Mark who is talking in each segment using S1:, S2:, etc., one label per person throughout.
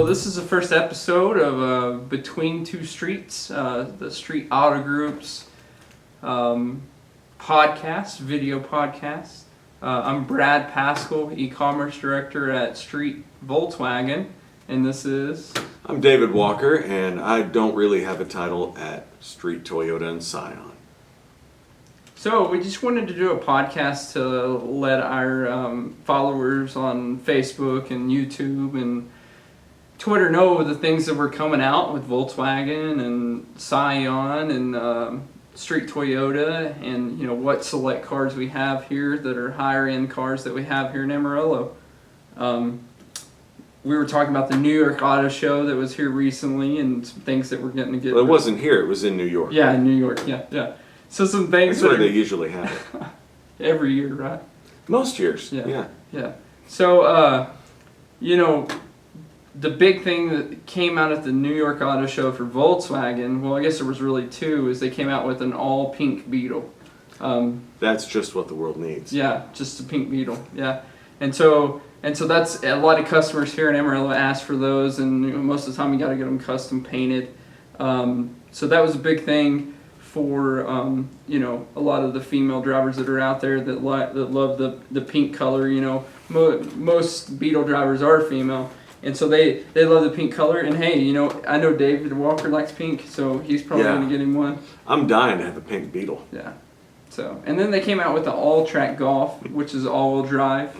S1: this is the first episode of Between Two Streets, the Street Auto Group's podcast, video podcast. I'm Brad Pascal, e-commerce director at Street Volkswagen, and this is...
S2: I'm David Walker, and I don't really have a title at Street Toyota and Scion.
S1: So we just wanted to do a podcast to let our followers on Facebook and YouTube and Twitter know the things that were coming out with Volkswagen and Scion and Street Toyota, and what select cars we have here that are higher end cars that we have here in Amarillo. We were talking about the New York Auto Show that was here recently and some things that we're getting to get.
S2: Well, it wasn't here; it was in New York.
S1: Yeah, in New York. Yeah. So some things.
S2: That's where they usually have it.
S1: Every year, right?
S2: Most years.
S1: Yeah. So, the big thing that came out at the New York Auto Show for Volkswagen, well, I guess there was really two, is they came out with an all-pink Beetle.
S2: That's just what the world needs.
S1: Yeah, just a pink Beetle. Yeah, and so that's a lot of customers here in Amarillo asked for those, and most of the time you got to get them custom painted. So that was a big thing for a lot of the female drivers that are out there that love the pink color. Most Beetle drivers are female. And so they love the pink color, and hey, I know David Walker likes pink, so he's probably going to get him one.
S2: I'm dying to have a pink Beetle.
S1: Yeah. So, and then they came out with the all-track Golf, which is all-wheel drive.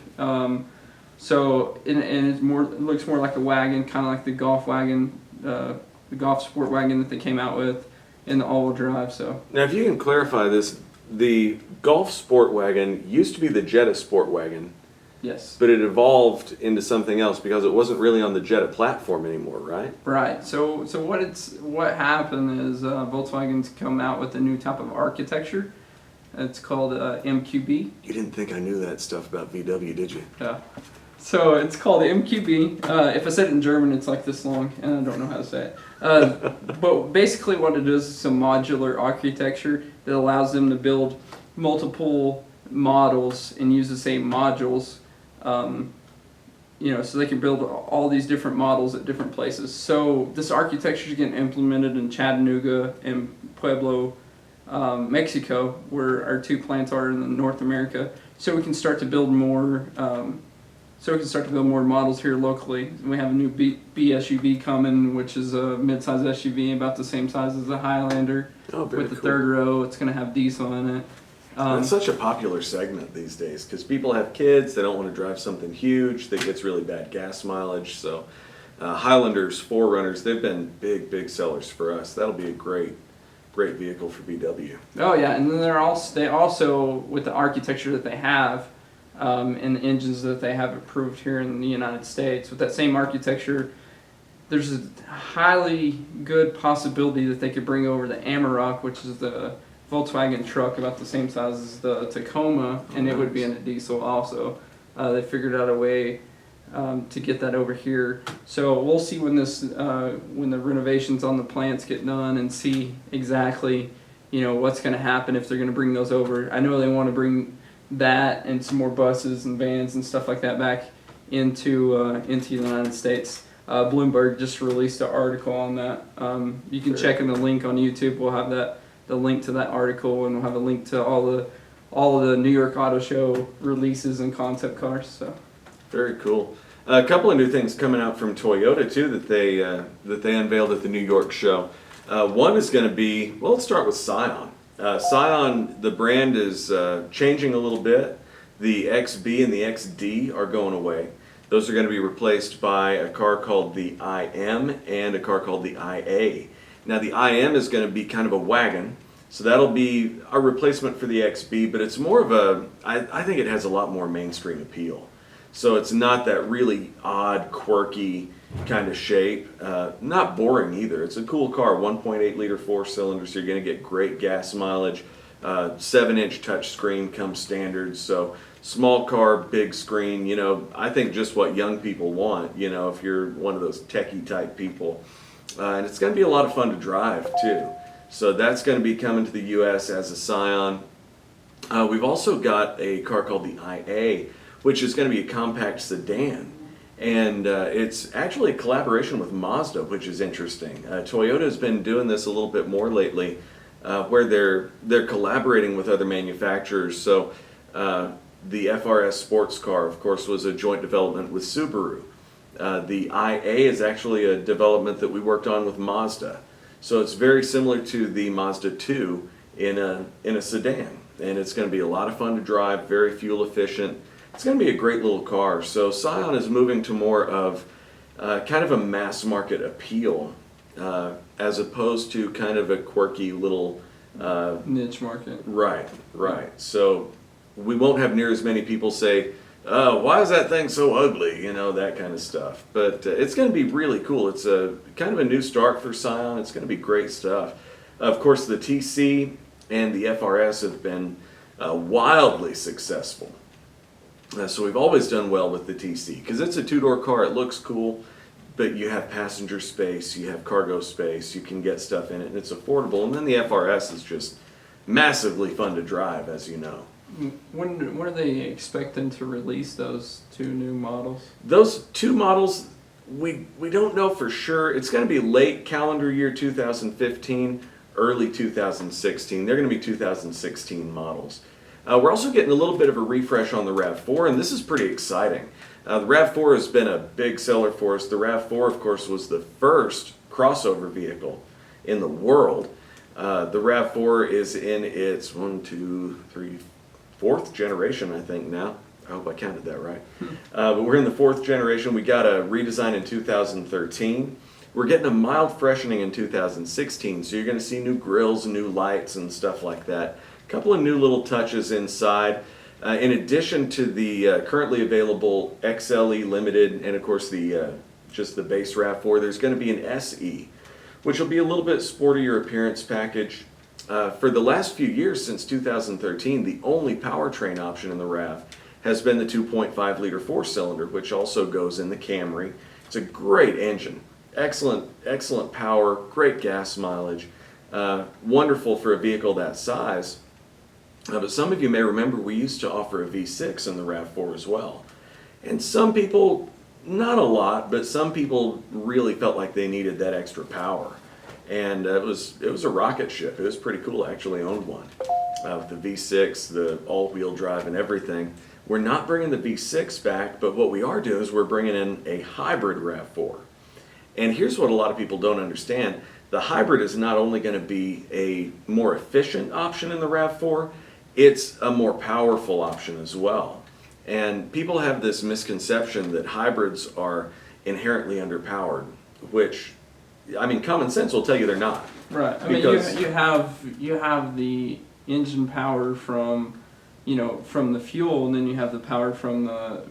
S1: So, and it looks more like a wagon, kind of like the Golf wagon, the Golf sport wagon that they came out with in the all-wheel drive. So
S2: now, if you can clarify this, the Golf sport wagon used to be the Jetta sport wagon.
S1: Yes.
S2: But it evolved into something else because it wasn't really on the Jetta platform anymore, right?
S1: Right. So what happened is Volkswagen's come out with a new type of architecture. It's called MQB.
S2: You didn't think I knew that stuff about VW, did you?
S1: Yeah. So it's called MQB. If I said it in German, it's like this long, and I don't know how to say it. But basically what it is some modular architecture that allows them to build multiple models and use the same modules. So they can build all these different models at different places. So this architecture is getting implemented in Chattanooga and Pueblo, Mexico, where our two plants are in North America. So we can start to build more. Models here locally. We have a new B SUV coming, which is a mid-size SUV about the same size as the Highlander.
S2: Oh, very
S1: with the
S2: cool.
S1: third row. It's going to have diesel in it.
S2: It's such a popular segment these days because people have kids, they don't want to drive something huge that gets really bad gas mileage. So Highlanders, 4Runners, they've been big sellers for us. That'll be a great vehicle for VW.
S1: Oh yeah, and then they also with the architecture that they have and the engines that they have approved here in the United States, with that same architecture, there's a highly good possibility that they could bring over the Amarok, which is the Volkswagen truck about the same size as the Tacoma, and it would be in a diesel also. They figured out a way to get that over here. So we'll see when the renovations on the plants get done and see exactly what's going to happen if they're going to bring those over. I know they want to bring that and some more buses and vans and stuff like that back into the United States. Bloomberg just released an article on that. You can check in the link on YouTube. We'll have the link to that article, and we'll have a link to all of the New York Auto Show releases and concept cars. So
S2: very cool. A couple of new things coming out from Toyota too that they unveiled at the New York show. One is going to be, well, let's start with Scion. Scion, the brand is changing a little bit. The XB and the XD are going away. Those are going to be replaced by a car called the IM and a car called the IA. Now the IM is going to be kind of a wagon, so that'll be a replacement for the XB, but it's more of I think it has a lot more mainstream appeal. So it's not that really odd, quirky kind of shape. Not boring either. It's a cool car, 1.8 liter 4-cylinder, so you're going to get great gas mileage. 7-inch touchscreen comes standard, so small car, big screen. I think just what young people want, if you're one of those techie type people. And it's going to be a lot of fun to drive too. So that's going to be coming to the U.S. as a Scion. We've also got a car called the IA, which is going to be a compact sedan. And it's actually a collaboration with Mazda, which is interesting. Toyota has been doing this a little bit more lately, where they're collaborating with other manufacturers. So the FRS sports car, of course, was a joint development with Subaru. The IA is actually a development that we worked on with Mazda. So it's very similar to the Mazda 2 in a sedan. And it's going to be a lot of fun to drive, very fuel efficient. It's going to be a great little car. So Scion is moving to more of kind of a mass market appeal, as opposed to kind of a quirky little
S1: niche market.
S2: Right. So we won't have near as many people say, why is that thing so ugly? You know, that kind of stuff. But it's going to be really cool. It's a kind of a new start for Scion. It's going to be great stuff. Of course, the TC and the FRS have been wildly successful. So we've always done well with the TC because it's a two-door car. It looks cool, but you have passenger space, you have cargo space, you can get stuff in it, and it's affordable. And then the FRS is just massively fun to drive, as you know.
S1: When are they expecting to release those two new models?
S2: Those two models, we don't know for sure. It's going to be late calendar year 2015, early 2016. They're going to be 2016 models. We're also getting a little bit of a refresh on the RAV4, and this is pretty exciting. The RAV4 has been a big seller for us. The RAV4, of course, was the first crossover vehicle in the world. The RAV4 is in its 4th generation, I think now. I hope I counted that right. But we're in the 4th generation. We got a redesign in 2013. We're getting a mild freshening in 2016, so you're going to see new grills and new lights and stuff like that. A couple of new little touches inside. In addition to the currently available XLE Limited and of course the just the base RAV4, there's going to be an SE, which will be a little bit sportier appearance package. For the last few years, since 2013, the only powertrain option in the RAV has been the 2.5 liter 4-cylinder, which also goes in the Camry. It's a great engine, excellent power, great gas mileage, wonderful for a vehicle that size. But some of you may remember we used to offer a V6 in the RAV4 as well. And some people, not a lot, but some people really felt like they needed that extra power. And it was a rocket ship. It was pretty cool. I actually owned one. With the V6, the all-wheel drive and everything. We're not bringing the V6 back, but what we are doing is we're bringing in a hybrid RAV4. And here's what a lot of people don't understand. The hybrid is not only going to be a more efficient option in the RAV4, it's a more powerful option as well. And people have this misconception that hybrids are inherently underpowered, which, I mean, common sense will tell you they're not.
S1: Right. I mean, you have the engine power from, from the fuel, and then you have the power from the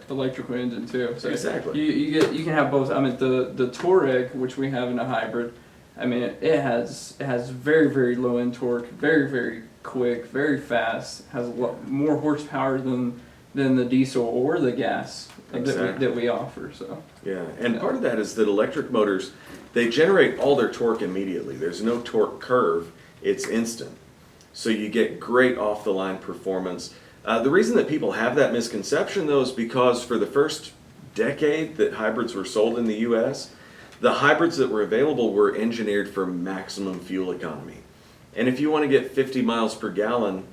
S1: electrical engine too. So
S2: exactly.
S1: You can have both. I mean, the Touareg, which we have in a hybrid, I mean, it has very, very low end torque, very, very quick, very fast, has a lot more horsepower than the diesel or the gas that we offer. So
S2: yeah, and part of that is that electric motors, they generate all their torque immediately. There's no torque curve, it's instant. So you get great off the line performance. The reason that people have that misconception though is because for the first decade that hybrids were sold in the US, the hybrids that were available were engineered for maximum fuel economy. And if you want to get 50 miles per gallon,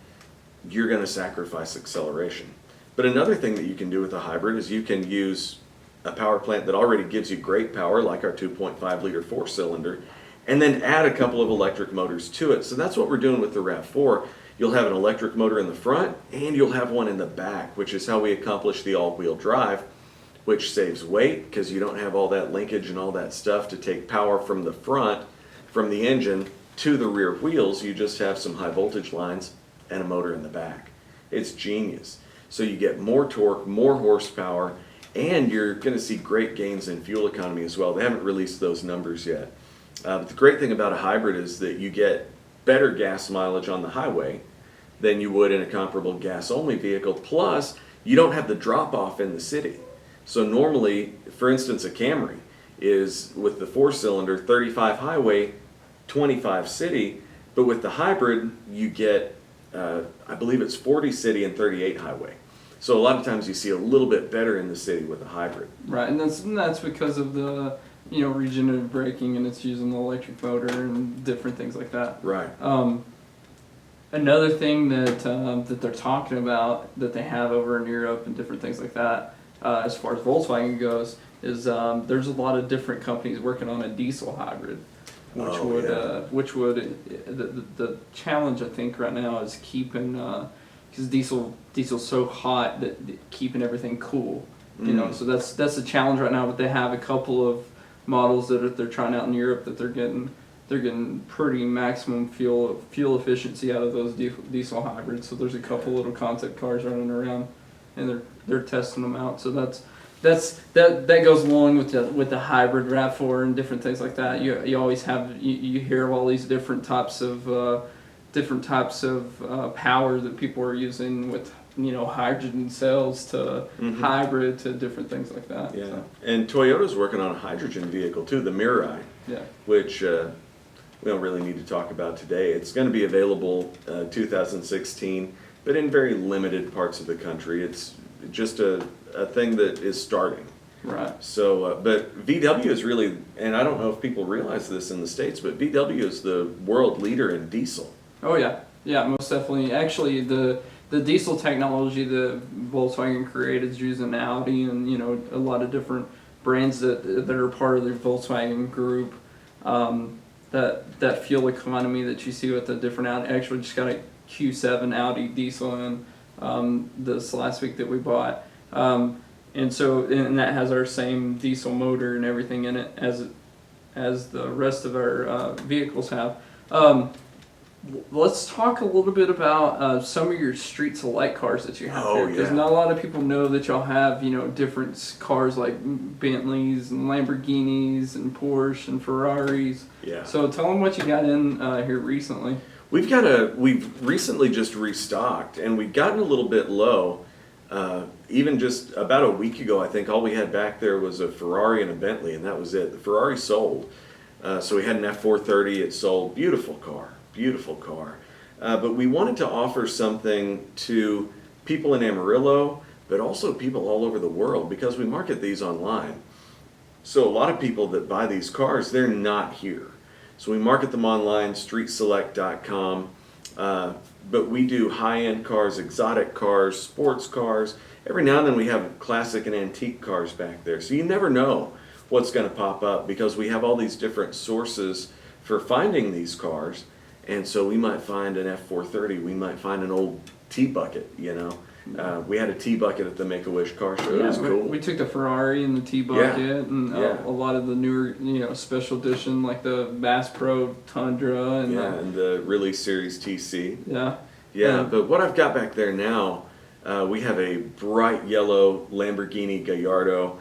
S2: you're going to sacrifice acceleration. But another thing that you can do with a hybrid is you can use a power plant that already gives you great power, like our 2.5 liter 4-cylinder, and then add a couple of electric motors to it. So that's what we're doing with the RAV4. You'll have an electric motor in the front, and you'll have one in the back, which is how we accomplish the all-wheel drive, which saves weight because you don't have all that linkage and all that stuff to take power from the front, from the engine, to the rear wheels. You just have some high voltage lines and a motor in the back. It's genius. So you get more torque, more horsepower, and you're going to see great gains in fuel economy as well. They haven't released those numbers yet. But the great thing about a hybrid is that you get better gas mileage on the highway than you would in a comparable gas-only vehicle, plus you don't have the drop-off in the city. So normally, for instance, a Camry is, with the 4-cylinder, 35 highway, 25 city, but with the hybrid you get I believe it's 40 city and 38 highway. So a lot of times you see a little bit better in the city with a hybrid.
S1: Right, and that's because of the regenerative braking, and it's using the electric motor and different things like that.
S2: Right.
S1: Another thing that that they're talking about that they have over in Europe and different things like that, as far as Volkswagen goes, is there's a lot of different companies working on a diesel hybrid, which would the challenge I think right now is keeping because diesel's so hot that keeping everything cool. So that's a challenge right now. But they have a couple of models that they're trying out in Europe that they're getting pretty maximum fuel efficiency out of those diesel hybrids. So there's a couple little concept cars running around, and they're testing them out. So that goes along with the hybrid RAV4 and different things like that. You always have you hear of all these different types of power that people are using with hydrogen cells to hybrid to different things like that.
S2: Yeah,
S1: so.
S2: And Toyota's working on a hydrogen vehicle too, the Mirai.
S1: Yeah.
S2: Which we don't really need to talk about today. It's going to be available 2016, but in very limited parts of the country. It's just a thing that is starting.
S1: Right.
S2: So, but VW is really, and I don't know if people realize this in the States, but VW is the world leader in diesel.
S1: Oh yeah, most definitely. Actually, the diesel technology that Volkswagen created is using Audi and a lot of different brands that are part of the Volkswagen group. That fuel economy that you see with the different Audi. Actually, just got a Q7 Audi diesel in this last week that we bought, and that has our same diesel motor and everything in it as the rest of our vehicles have. Let's talk a little bit about some of your street select cars that you have here, because not a lot of people know that y'all have different cars like Bentleys and Lamborghinis and Porsche and Ferraris.
S2: Yeah.
S1: So tell them what you got in here recently.
S2: We've recently just restocked, and we've gotten a little bit low. Even just about a week ago, I think all we had back there was a Ferrari and a Bentley, and that was it. The Ferrari sold, so we had an F430. It sold. Beautiful car. But we wanted to offer something to people in Amarillo, but also people all over the world, because we market these online. So a lot of people that buy these cars, they're not here. So we market them online, streetselect.com. But we do high-end cars, exotic cars, sports cars. Every now and then we have classic and antique cars back there. So you never know what's going to pop up, because we have all these different sources for finding these cars. And so we might find an F430, we might find an old T-bucket, We had a T-bucket at the Make-A-Wish car show. It was cool.
S1: We took the Ferrari and the T-bucket and a lot of the newer, special edition, like the Bass Pro Tundra.
S2: And the Release Series TC.
S1: Yeah.
S2: But what I've got back there now, we have a bright yellow Lamborghini Gallardo.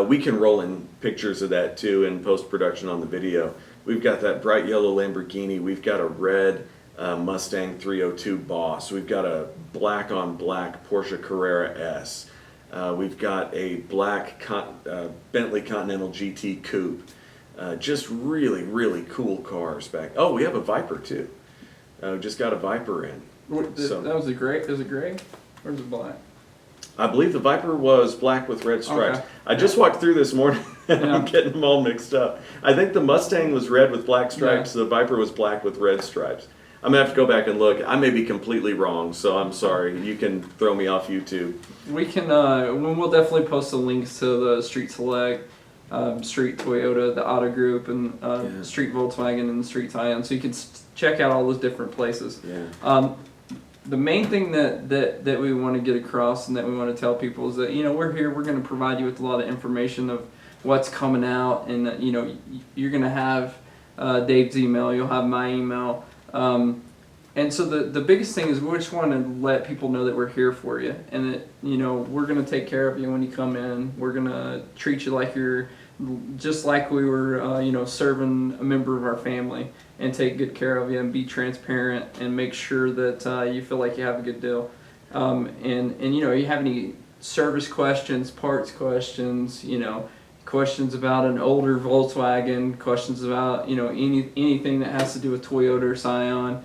S2: We can roll in pictures of that too in post-production on the video. We've got that bright yellow Lamborghini. We've got a red Mustang 302 Boss. We've got a black on black Porsche Carrera S. We've got a black Bentley Continental GT Coupe. Just really, really cool cars back. Oh, we have a Viper too. Just got a Viper in.
S1: That was a gray. Is it gray or is it black?
S2: I believe the Viper was black with red stripes.
S1: Okay.
S2: I just walked through this morning and I'm getting them all mixed up. I think the Mustang was red with black stripes. The Viper was black with red stripes. I'm going to have to go back and look. I may be completely wrong, so I'm sorry. You can throw me off YouTube.
S1: We can, we'll definitely post the links to the Street Select, Street Toyota, the Auto Group, and Street Volkswagen and Street Scion, so you can check out all those different places.
S2: Yeah.
S1: The main thing that we want to get across and that we want to tell people is that we're here. We're going to provide you with a lot of information of what's coming out, and that you're going to have Dave's email. You'll have my email, and so the biggest thing is we just want to let people know that we're here for you, and that we're going to take care of you when you come in. We're going to treat you like you're just like we were serving a member of our family, and take good care of you and be transparent and make sure that you feel like you have a good deal. And you have any service questions, parts questions, questions about an older Volkswagen, questions about anything that has to do with Toyota or Scion.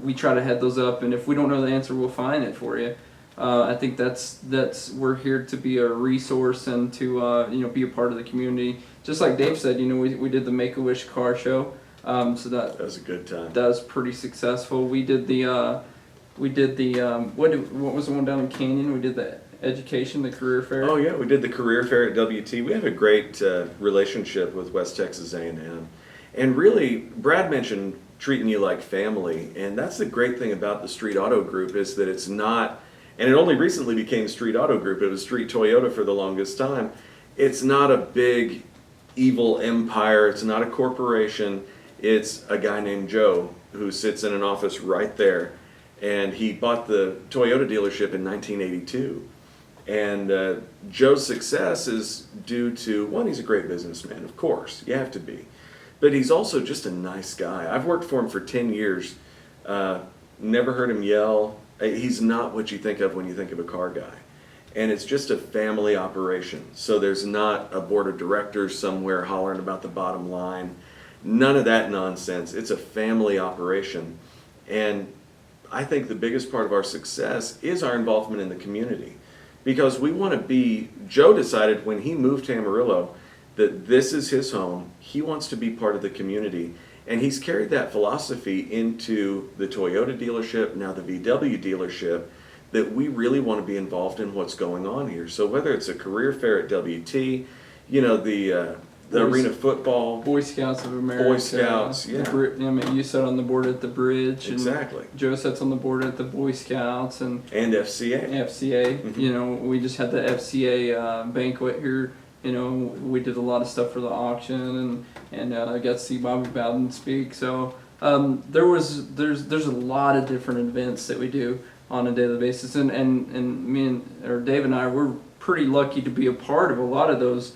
S1: We try to head those up, and if we don't know the answer, we'll find it for you. I think that's we're here to be a resource and to be a part of the community. Just like Dave said, we did the Make-A-Wish car show, so
S2: That was a good time.
S1: that was pretty successful. We did the what was the one down in Canyon? We did the education, the career fair.
S2: Oh yeah, we did the career fair at WT. We have a great relationship with West Texas A&M, and really, Brad mentioned treating you like family, and that's the great thing about the Street Auto Group is that it's not, and it only recently became Street Auto Group. It was Street Toyota for the longest time. It's not a big evil empire. It's not a corporation. It's a guy named Joe who sits in an office right there, and he bought the Toyota dealership in 1982. And Joe's success is due to, one, he's a great businessman, of course, you have to be. But he's also just a nice guy. I've worked for him for 10 years, never heard him yell. He's not what you think of when you think of a car guy. And it's just a family operation. So there's not a board of directors somewhere hollering about the bottom line. None of that nonsense. It's a family operation. And I think the biggest part of our success is our involvement in the community. Because we want to be, Joe decided when he moved to Amarillo that this is his home. He wants to be part of the community. And he's carried that philosophy into the Toyota dealership, now the VW dealership, that we really want to be involved in what's going on here. So whether it's a career fair at WT, the arena football,
S1: Boy Scouts of America.
S2: Boy Scouts, yeah.
S1: You sat on the board at the bridge. And
S2: exactly.
S1: Joe sits on the board at the Boy Scouts and
S2: FCA.
S1: FCA.
S2: Mm-hmm.
S1: We just had the FCA banquet here. We did a lot of stuff for the auction and I got to see Bobby Bowden speak. So there's a lot of different events that we do on a daily basis, and me or Dave and I, we're pretty lucky to be a part of a lot of those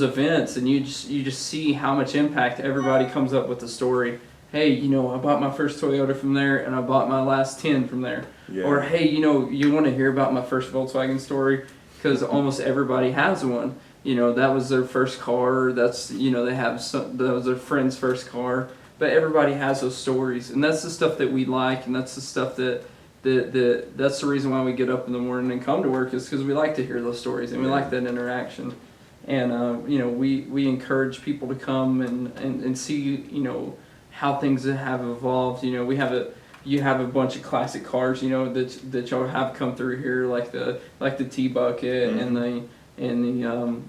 S1: events, and you just see how much impact everybody comes up with the story. Hey, I bought my first Toyota from there, and I bought my last 10 from there.
S2: Yeah.
S1: Or hey, you want to hear about my first Volkswagen story, because almost everybody has one. That was their first car. That's they have that was their friend's first car. But everybody has those stories, and that's the stuff that we like, and that's the stuff that's the reason why we get up in the morning and come to work, is because we like to hear those stories and we like that interaction. And we encourage people to come and see how things have evolved. You have a bunch of classic cars that y'all have come through here, like the T-Bucket
S2: mm-hmm.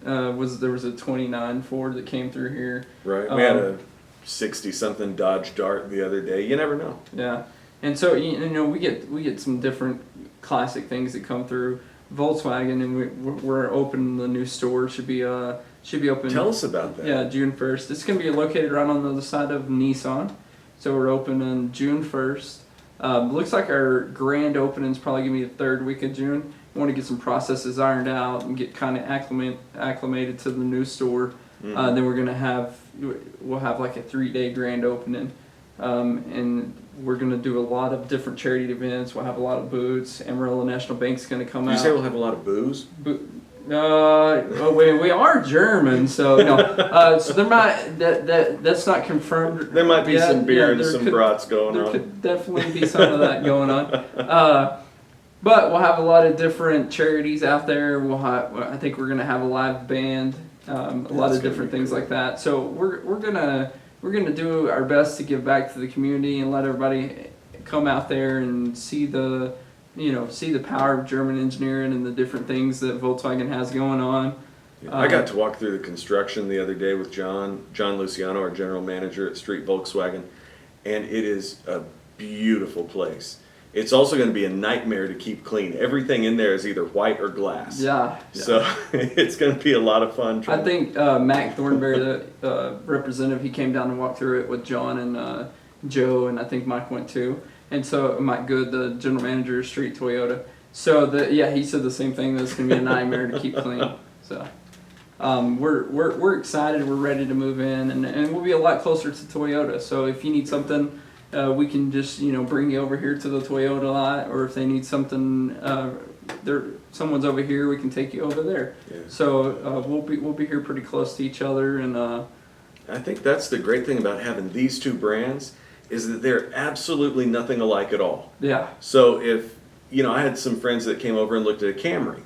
S1: there was a 29 Ford that came through here.
S2: Right. We had a 60-something Dodge Dart the other day. You never know.
S1: Yeah. And so we get some different classic things that come through Volkswagen, and we're opening the new store. Should be open.
S2: Tell us about that.
S1: Yeah, June 1st. It's going to be located right on the other side of Nissan. So we're open on June 1st. Looks like our grand opening is probably going to be the third week of June. We want to get some processes ironed out and get kind of acclimated to the new store.
S2: Mm-hmm.
S1: Then we'll have like a 3-day grand opening. And we're going to do a lot of different charity events. We'll have a lot of booths. Amarillo National Bank's going to come out.
S2: Did you say we'll have a lot of booze?
S1: We are German, so no. So there might that's not confirmed.
S2: There might be
S1: yet.
S2: some beer and
S1: there
S2: some brats going on.
S1: There could definitely be some of that going on. But we'll have a lot of different charities out there. I think we're going to have a live band, a lot of different things like that. So we're gonna do our best to give back to the community and let everybody come out there and see the power of German engineering and the different things that Volkswagen has going on.
S2: I got to walk through the construction the other day with John Luciano, our general manager at Street Volkswagen, and it is a beautiful place. It's also going to be a nightmare to keep clean. Everything in there is either white or glass.
S1: Yeah.
S2: So it's going to be a lot of fun.
S1: I think Mac Thornberry, the representative, he came down and walked through it with John and Joe, and I think Mike went too. And so Mike Good, the general manager of Street Toyota. So he said the same thing. That it's going to be a nightmare to keep clean. So we're excited. We're ready to move in, and we'll be a lot closer to Toyota. So if you need something, we can just bring you over here to the Toyota lot, or if they need something, someone's over here, we can take you over there.
S2: Yeah.
S1: So we'll be here pretty close to each other, and
S2: I think that's the great thing about having these two brands is that they're absolutely nothing alike at all.
S1: yeah.
S2: So if I had some friends that came over and looked at a Camry,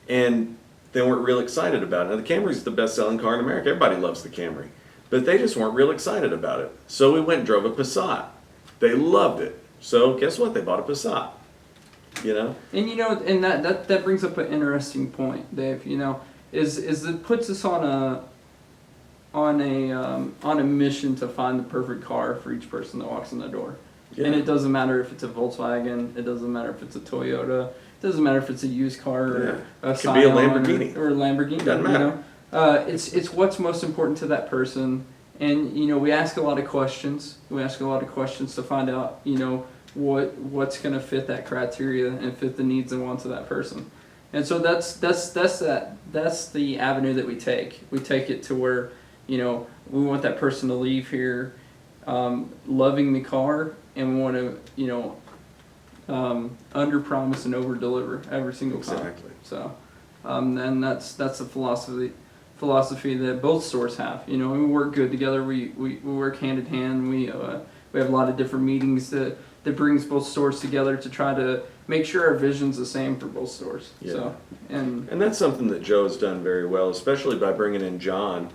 S2: and they weren't real excited about it. Now, the Camry's the best-selling car in America. Everybody loves the Camry. But they just weren't real excited about it. So we went and drove a Passat. They loved it. So guess what? They bought a Passat.
S1: And and that brings up an interesting point, Dave. Is it puts us on a mission to find the perfect car for each person that walks in the door.
S2: Yeah.
S1: And it doesn't matter if it's a Volkswagen, it doesn't matter if it's a Toyota, it doesn't matter if it's a used car or a
S2: Could be a
S1: Scion
S2: Lamborghini.
S1: or a Lamborghini.
S2: Doesn't matter.
S1: It's what's most important to that person. And we ask a lot of questions. We ask a lot of questions to find out what's going to fit that criteria and fit the needs and wants of that person. And so that's the avenue that we take. We take it to where we want that person to leave here loving the car, and we want to under promise and over deliver every single time.
S2: Exactly.
S1: So and that's a philosophy that both stores have. We work good together. We work hand in hand. We have a lot of different meetings that brings both stores together to try to make sure our vision's the same for both stores.
S2: Yeah.
S1: So and
S2: that's something that Joe's done very well, especially by bringing in John,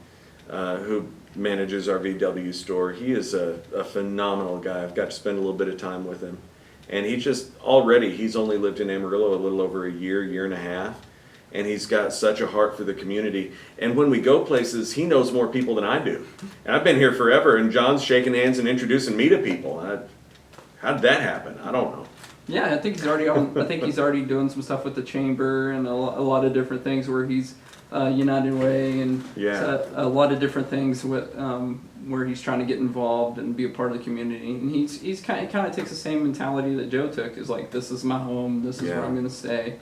S2: who manages our VW store. He is a phenomenal guy. I've got to spend a little bit of time with him. And he's only lived in Amarillo a little over a year and a half. And he's got such a heart for the community. And when we go places, he knows more people than I do. And I've been here forever, and John's shaking hands and introducing me to people. How did that happen? I don't know.
S1: Yeah, I think he's already I think he's already doing some stuff with the chamber and a lot of different things where he's United Way and a lot of different things with where he's trying to get involved and be a part of the community. And he's kind of takes the same mentality that Joe took. Is like, this is my home. This is where I'm going to stay.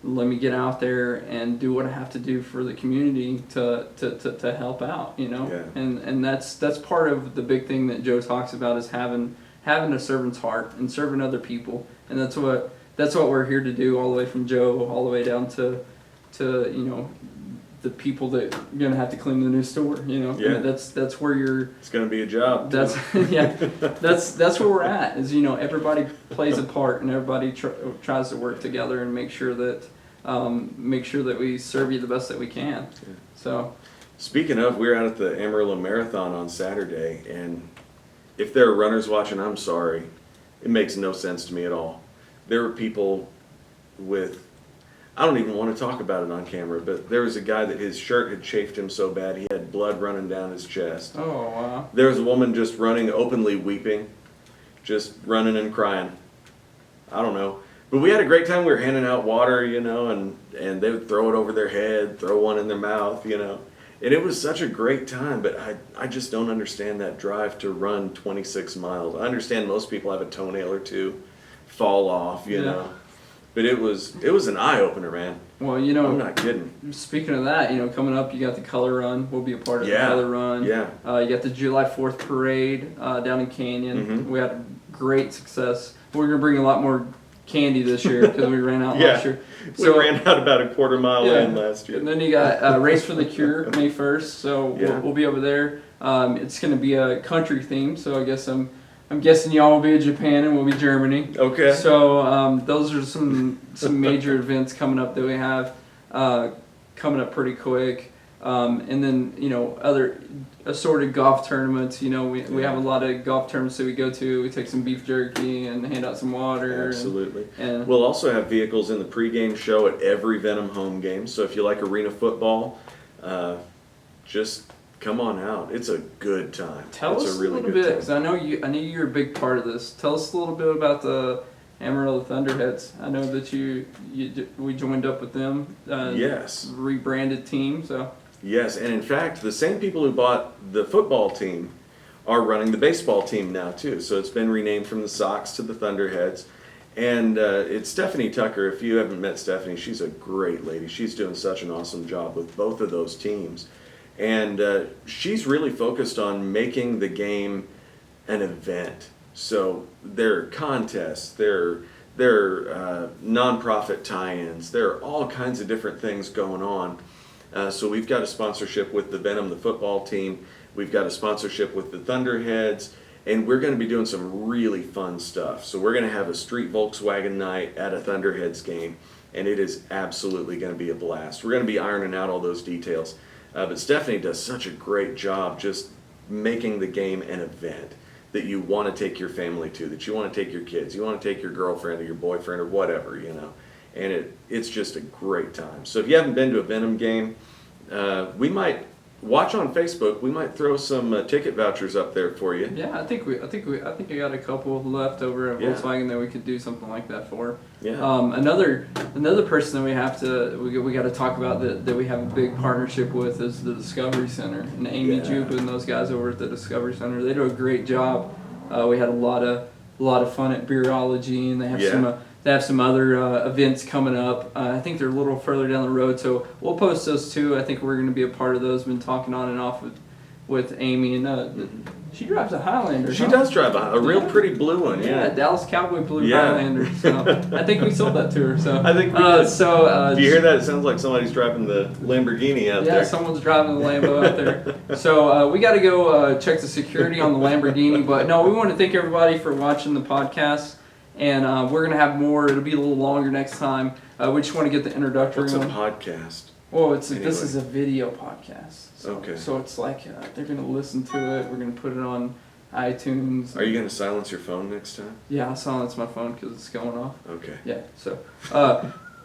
S1: Let me get out there and do what I have to do for the community to help out. And that's part of the big thing that Joe talks about is having a servant's heart and serving other people. And that's what we're here to do, all the way from Joe all the way down to the people that you're gonna have to clean the new store.
S2: Yeah.
S1: That's where you're.
S2: It's gonna be a job.
S1: That's that's where we're at. Is everybody plays a part and everybody tries to work together and make sure that we serve you the best that we can.
S2: Yeah.
S1: So,
S2: speaking of, we were out at the Amarillo Marathon on Saturday, and if there are runners watching, I'm sorry. It makes no sense to me at all. There were people with, I don't even want to talk about it on camera, but there was a guy that his shirt had chafed him so bad he had blood running down his chest.
S1: Oh, wow.
S2: There was a woman just running, openly weeping, just running and crying. I don't know. But we had a great time. We were handing out water, and they would throw it over their head, throw one in their mouth, And it was such a great time, but I just don't understand that drive to run 26 miles. I understand most people have a toenail or two fall off, know. But it was an eye-opener, man.
S1: Well,
S2: I'm not kidding.
S1: Speaking of that, coming up, you got the Color Run. We'll be a part of the Color Run.
S2: Yeah.
S1: You got the July 4th parade down in Canyon.
S2: Mm-hmm.
S1: We had great success. We're going to bring a lot more candy this year because we ran out last year.
S2: So we ran out about a quarter mile in last year.
S1: And then you got Race for the Cure May 1st, so we'll be over there. It's going to be a country theme, so I guess I'm guessing y'all will be in Japan and we'll be Germany.
S2: Okay.
S1: So those are some major events coming up that we have coming up pretty quick. And then other assorted golf tournaments. We have a lot of golf tournaments that we go to. We take some beef jerky and hand out some water.
S2: Absolutely.
S1: And
S2: we'll also have vehicles in the pregame show at every Venom home game. So if you like arena football, just come on out. It's a good time.
S1: Tell us a little bit, because I know you're a big part of this. Tell us a little bit about the Amarillo Thunderheads. I know that we joined up with them.
S2: Yes.
S1: Rebranded team. So.
S2: Yes, and in fact, the same people who bought the football team are running the baseball team now too. So it's been renamed from the Sox to the Thunderheads. And it's Stephanie Tucker. If you haven't met Stephanie, she's a great lady. She's doing such an awesome job with both of those teams. And she's really focused on making the game an event. So there are contests, there are nonprofit tie-ins, there are all kinds of different things going on. So we've got a sponsorship with the Venom, the football team. We've got a sponsorship with the Thunderheads. And we're going to be doing some really fun stuff. So we're going to have a street Volkswagen night at a Thunderheads game, and it is absolutely going to be a blast. We're going to be ironing out all those details. But Stephanie does such a great job just making the game an event that you want to take your family to, that you want to take your kids, you want to take your girlfriend or your boyfriend or whatever, you know. And it's just a great time. So if you haven't been to a Venom game, we might watch on Facebook. We might throw some ticket vouchers up there for you.
S1: Yeah, I think I got a couple left over at Volkswagen that we could do something like that for.
S2: Yeah.
S1: Another person that we got to talk about that we have a big partnership with is the Discovery Center, and Amy Juba and those guys over at the Discovery Center. They do a great job. We had a lot of fun at Beerology, and they have some other events coming up. I think they're a little further down the road, so we'll post those too. I think we're going to be a part of those. Been talking on and off with Amy, and she drives a Highlander.
S2: She does drive a real pretty blue one. Yeah,
S1: Dallas Cowboy blue Highlander. So I think we sold that to her. So
S2: I think we did. Do you hear
S1: she,
S2: that? It sounds like somebody's driving the Lamborghini out there.
S1: Yeah, someone's driving the Lambo out there. So we got to go check the security on the Lamborghini. But no, we want to thank everybody for watching the podcast. And we're going to have more. It'll be a little longer next time. We just want to get the introductory
S2: What's
S1: one.
S2: a podcast?
S1: Well, this is a video podcast.
S2: Okay.
S1: So it's like they're going to listen to it. We're going to put it on iTunes.
S2: Are you going to silence your phone next time?
S1: Yeah, I'll silence my phone because it's going off.
S2: Okay.
S1: Yeah, so.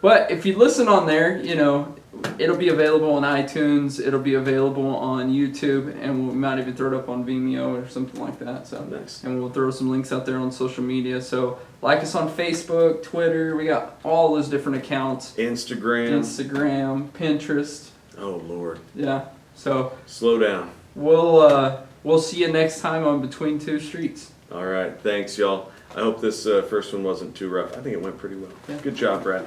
S1: But if you listen on there, you know, it'll be available on iTunes. It'll be available on YouTube, and we might even throw it up on Vimeo or something like that. So
S2: nice.
S1: And we'll throw some links out there on social media. So like us on Facebook, Twitter. We got all those different accounts. Instagram, Pinterest.
S2: Oh Lord.
S1: Yeah. So
S2: slow down.
S1: We'll see you next time on Between Two Streets.
S2: All right. Thanks, y'all. I hope this first one wasn't too rough. I think it went pretty well.
S1: Yeah.
S2: Good job, Brad.